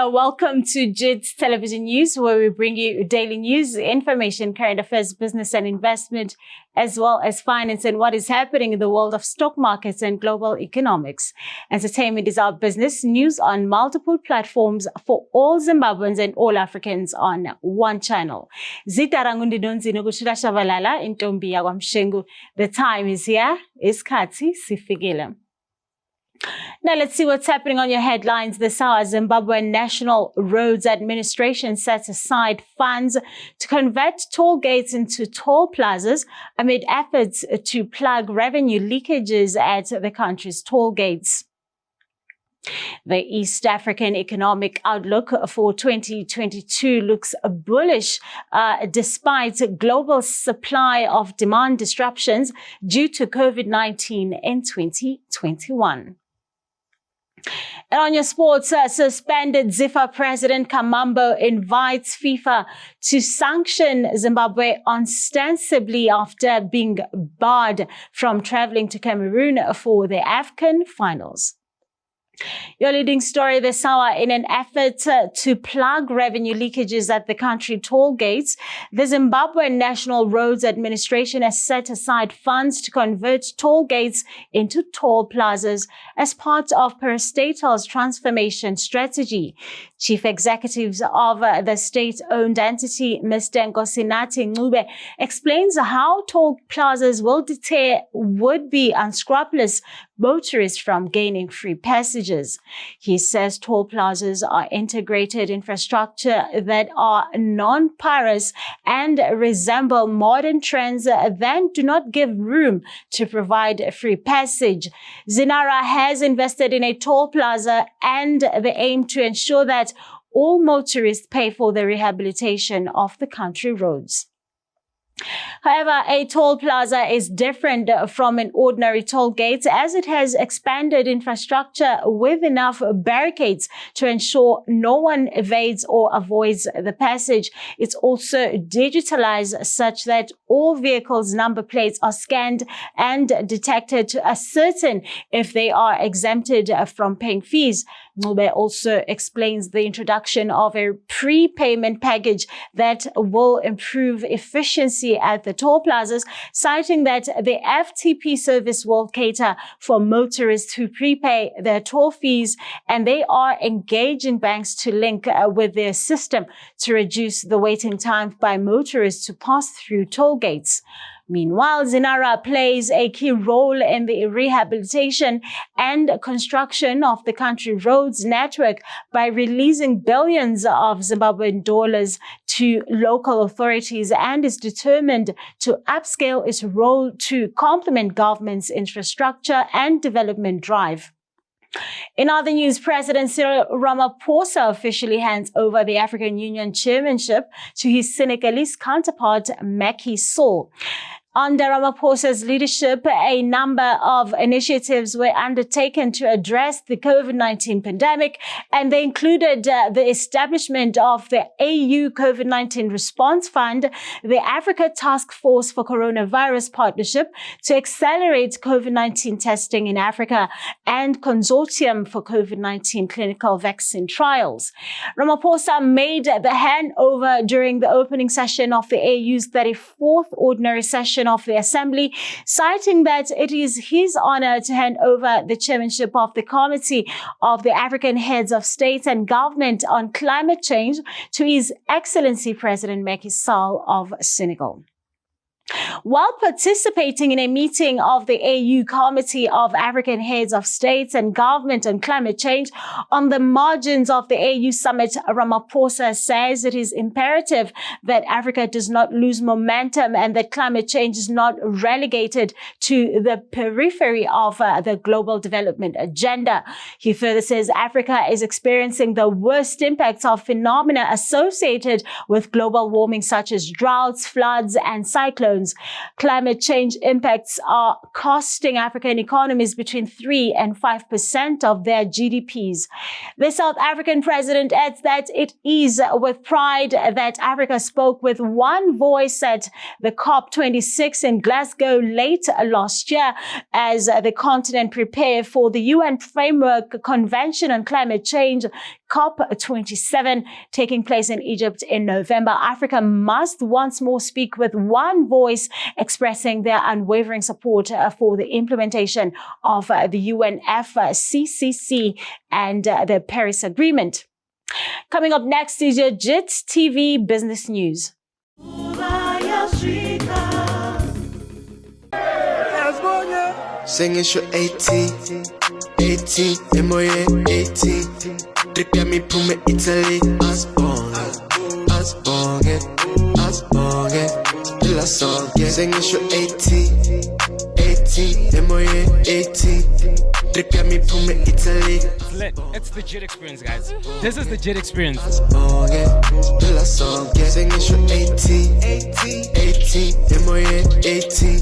Welcome to JIT Television News, where we bring you daily news, information, current affairs, business and investment, as well as finance and what is happening in the world of stock markets and global economics. Entertainment is our business. News on multiple platforms for all Zimbabweans and all Africans on one channel. The time is here. Iskhathi sifikile. Now let's see what's happening on your headlines this hour. Zimbabwe National Roads Administration sets aside funds to convert toll gates into toll plazas amid efforts to plug revenue leakages at the country's toll gates. The East African economic outlook for 2022 looks bullish despite global supply of demand disruptions due to COVID-19 in 2021. And on your sports, suspended ZIFA President Kamambo invites FIFA to sanction Zimbabwe ostensibly after being barred from traveling to Cameroon for the AFCON finals. Your leading story this hour: in an effort to plug revenue leakages at the country toll gates, the Zimbabwe National Roads Administration has set aside funds to convert toll gates into toll plazas as part of parastatal's transformation strategy. Chief executives of the state-owned entity, Mr. Nkosinathi Ncube, explains how toll plazas will deter would-be unscrupulous motorists from gaining free passages. He says toll plazas are integrated infrastructure that are non-porous and resemble modern trends that do not give room to provide free passage. Zinara has invested in a toll plaza and the aim to ensure that all motorists pay for the rehabilitation of the country roads. However, a toll plaza is different from an ordinary toll gate as it has expanded infrastructure with enough barricades to ensure no one evades or avoids the passage. It's also digitalized such that all vehicles' number plates are scanned and detected to ascertain if they are exempted from paying fees. Ncube also explains the introduction of a prepayment package that will improve efficiency at the toll plazas, citing that the FTP service will cater for motorists who prepay their toll fees, and they are engaging banks to link with their system to reduce the waiting time by motorists to pass through toll gates. Meanwhile, Zinara plays a key role in the rehabilitation and construction of the country roads network by releasing billions of Zimbabwean dollars to local authorities and is determined to upscale its role to complement government's infrastructure and development drive. In other news, President Cyril Ramaphosa officially hands over the African Union chairmanship to his Senegalese counterpart, Macky Sall. Under Ramaphosa's leadership, a number of initiatives were undertaken to address the COVID-19 pandemic, and they included the establishment of the AU COVID-19 Response Fund, the Africa Task Force for Coronavirus Partnership to accelerate COVID-19 testing in Africa, and Consortium for COVID-19 Clinical Vaccine Trials. Ramaphosa made the handover during the opening session of the AU's 34th Ordinary Session of the Assembly, citing that it is his honor to hand over the chairmanship of the Committee of the African Heads of State and Government on Climate Change to His Excellency President Macky Sall of Senegal. While participating in a meeting of the AU Committee of African Heads of States and Government on Climate Change on the margins of the AU Summit, Ramaphosa says it is imperative that Africa does not lose momentum and that climate change is not relegated to the periphery of the global development agenda. He further says Africa is experiencing the worst impacts of phenomena associated with global warming such as droughts, floods, and cyclones, loans. Climate change impacts are costing African economies between 3 and 5% of their GDPs. The South African president adds that it is with pride that Africa spoke with one voice at the COP26 in Glasgow late last year as the continent prepared for the UN Framework Convention on Climate Change, COP27, taking place in Egypt in November. Africa must once more speak with one voice, expressing their unwavering support for the implementation of the UNFCCC and the Paris Agreement. Coming up next is your JIT-TV business news. Sing it's your 18, 18, MOA 18. Trip ya mi pume Italy, as born, la song, sing it's your 18, 18, MOA 18. Trip ya mi pume Italy. It's lit. It's the JIT experience, guys. This is the JIT experience. La song, sing it's your 18, 18, MOA 18.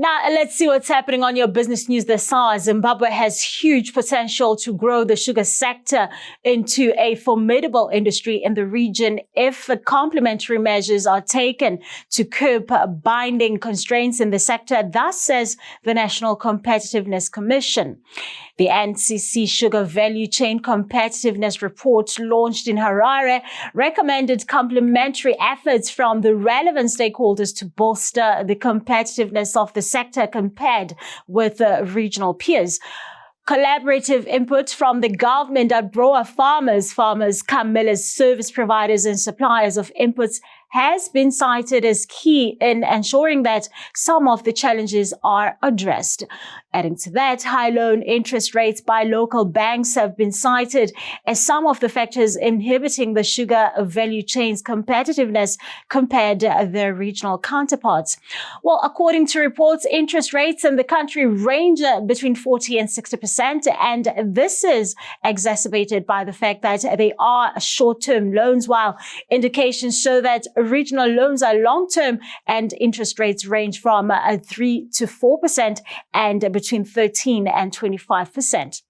Now, let's see what's happening on your business news this hour. Zimbabwe has huge potential to grow the sugar sector into a formidable industry in the region if complementary measures are taken to curb binding constraints in the sector, thus says the National Competitiveness Commission. The NCC Sugar Value Chain Competitiveness Report launched in Harare recommended complementary efforts from the relevant stakeholders to bolster the competitiveness of the sector compared with regional peers. Collaborative input from the government, grower farmers, come millers, service providers and suppliers of inputs has been cited as key in ensuring that some of the challenges are addressed. Adding to that, high loan interest rates by local banks have been cited as some of the factors inhibiting the sugar value chain's competitiveness compared to their regional counterparts. Well, according to reports, interest rates in the country range between 40 and 60%, and this is exacerbated by the fact that they are short-term loans, while indications show that regional loans are long-term and interest rates range from 3 to 4% and between 13 and 25%.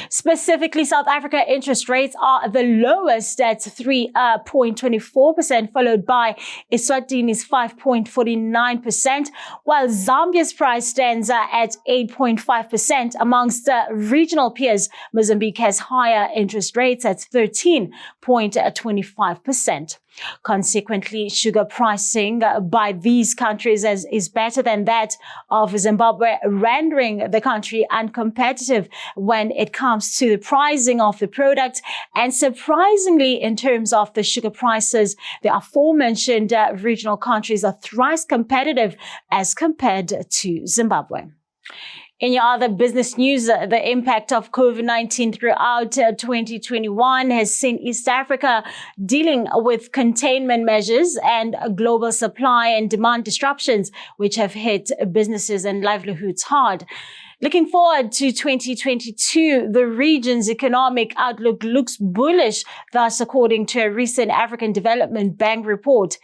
Specifically, South Africa interest rates are the lowest at 3.24%, followed by Eswatini's 5.49%, while Zambia's price stands at 8.5%. Amongst regional peers, Mozambique has higher interest rates at 13.25%. Consequently, sugar pricing by these countries is better than that of Zimbabwe, rendering the country uncompetitive when it comes to the pricing of the product. And surprisingly, in terms of the sugar prices, the aforementioned regional countries are thrice competitive as compared to Zimbabwe. In your other business news, the impact of COVID-19 throughout 2021 has seen East Africa dealing with containment measures and global supply and demand disruptions, which have hit businesses and livelihoods hard. Looking forward to 2022, the region's economic outlook looks bullish, thus according to a recent African Development Bank report.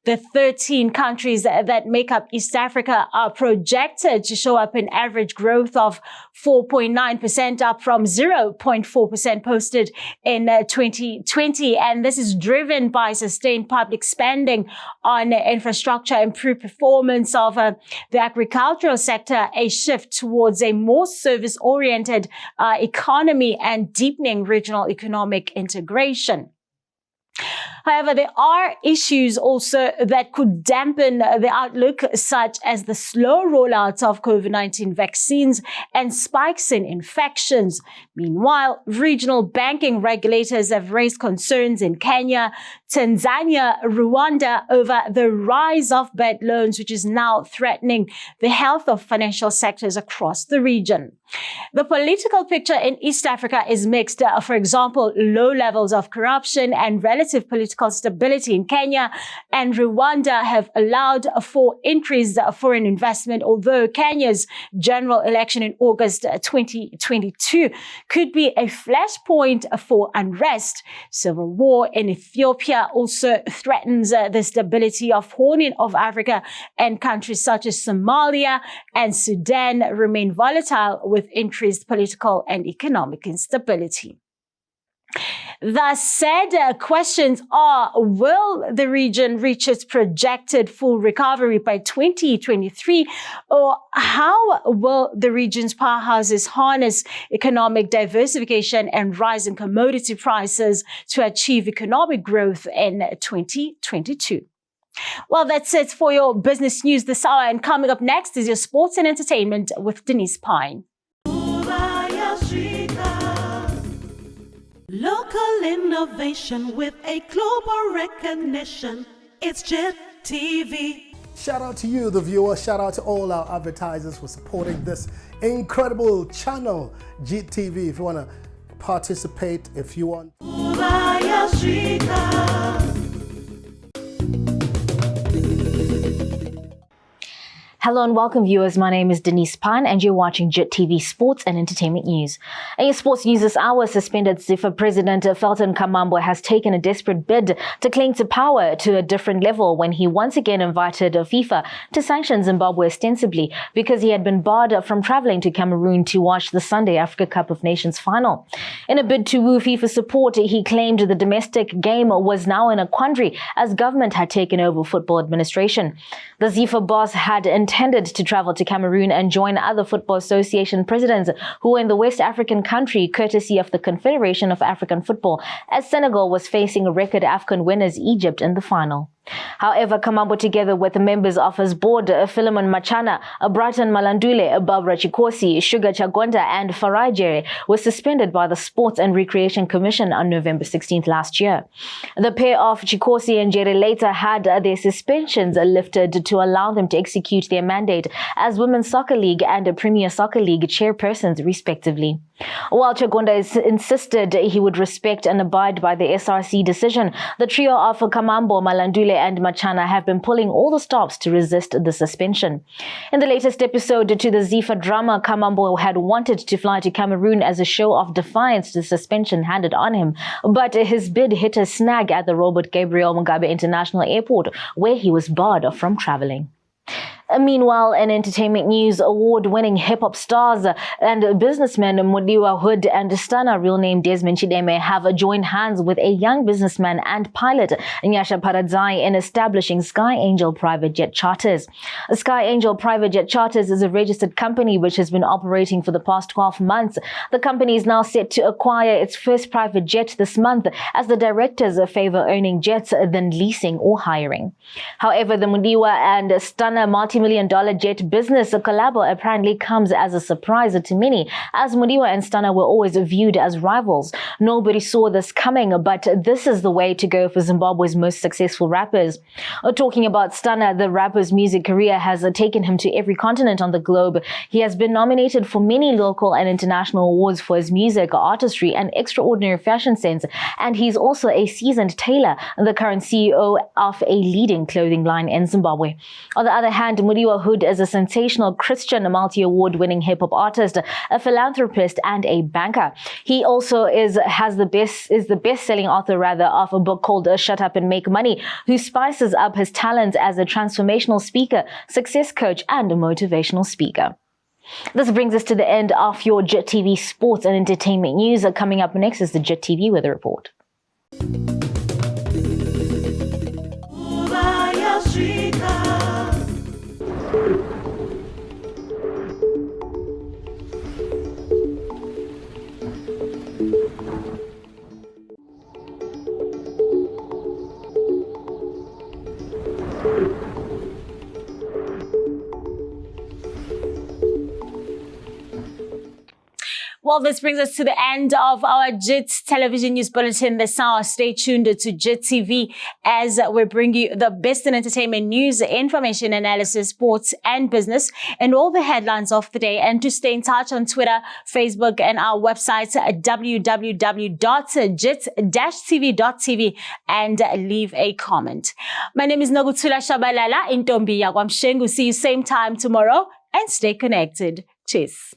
The 13 countries that make up East Africa are projected to show up in average growth of 4.9%, up from 0.4% posted in 2020. And this is driven by sustained public spending on infrastructure, improved performance of the agricultural sector, a shift towards a more service-oriented economy, and deepening regional economic integration. However, there are issues also that could dampen the outlook, such as the slow rollout of COVID-19 vaccines and spikes in infections. Meanwhile, regional banking regulators have raised concerns in Kenya, Tanzania, Rwanda over the rise of bad loans, which is now threatening the health of financial sectors across the region. The political picture in East Africa is mixed. For example, low levels of corruption and relative political stability in Kenya and Rwanda have allowed for increased foreign investment, although Kenya's general election in August 2022 could be a flashpoint for unrest. Civil war in Ethiopia also threatens the stability of Horn of Africa, and countries such as Somalia and Sudan remain volatile with increased political and economic instability. That said, questions are, will the region reach its projected full recovery by 2023? Or how will the region's powerhouses harness economic diversification and rising commodity prices to achieve economic growth in 2022? Well, that's it for your business news this hour. And coming up next is your sports and entertainment with Denise Pine. Local innovation with a global recognition. It's JIT-TV. Shout out to you, the viewer. Shout out to all our advertisers for supporting this incredible channel, JIT-TV. If you want to participate, if you want. Hello and welcome viewers, my name is Denise Pine and you're watching JIT-TV Sports and Entertainment News. In your sports news this hour, suspended FIFA President Felton Kamambo has taken a desperate bid to cling to power to a different level when he once again invited FIFA to sanction Zimbabwe ostensibly because he had been barred from traveling to Cameroon to watch the Sunday Africa Cup of Nations final. In a bid to woo FIFA support, he claimed the domestic game was now in a quandary as government had taken over football administration. The FIFA boss had intended to travel to Cameroon and join other Football Association presidents who were in the West African country courtesy of the Confederation of African Football, as Senegal was facing record AFCON winners Egypt in the final. However, Kamambo, together with the members of his board, Philemon Machana, Brighton Malandule, Barbara Chikosi, Sugar Chagonda, and Farai Jere, were suspended by the Sports and Recreation Commission on November 16th last year. The pair of Chikosi and Jere later had their suspensions lifted to allow them to execute their mandate as Women's Soccer League and Premier Soccer League chairpersons, respectively. While Chagonda insisted he would respect and abide by the SRC decision, the trio of Kamambo, Malandule, and Machana have been pulling all the stops to resist the suspension. In the latest episode to the Zifa drama, Kamambo had wanted to fly to Cameroon as a show of defiance to the suspension handed on him, but his bid hit a snag at the Robert Gabriel Mugabe International Airport, where he was barred from traveling. Meanwhile, in entertainment news, award-winning hip-hop stars and businessmen Mudiwa Hood and Stana, real name Desmond Chideme, have joined hands with a young businessman and pilot, Nyasha Paradzai, in establishing Sky Angel Private Jet Charters. Sky Angel Private Jet Charters is a registered company which has been operating for the past 12 months. The company is now set to acquire its first private jet this month, as the directors favor owning jets than leasing or hiring. However, the Mudiwa and Stana multi-million-dollar jet business collabo apparently comes as a surprise to many, as Mudiwa and Stana were always viewed as rivals. Nobody saw this coming, but this is the way to go for Zimbabwe's most successful rappers. Talking about Stana, the rapper's music career has taken him to every continent on the globe. He has been nominated for many local and international awards for his music, artistry, and extraordinary fashion sense, and he's also a seasoned tailor, the current CEO of a leading clothing line in Zimbabwe. On the other hand, Mudiwa Hood is a sensational Christian multi-award-winning hip-hop artist, a philanthropist, and a banker. He also is the best-selling author of a book called Shut Up and Make Money, who spices up his talents as a transformational speaker, success coach, and a motivational speaker. This brings us to the end of your JIT-TV Sports and Entertainment News. Coming up next is the JIT-TV Weather Report. Well, this brings us to the end of our JIT television news bulletin this hour. Stay tuned to JIT TV as we bring you the best in entertainment news, information, analysis, sports, and business, and all the headlines of the day. And to stay in touch on Twitter, Facebook, and our website www.jit-tv.tv and leave a comment. My name is Nogutsula Shabalala Intombi Yakwamshengu. See you same time tomorrow and stay connected. Cheers.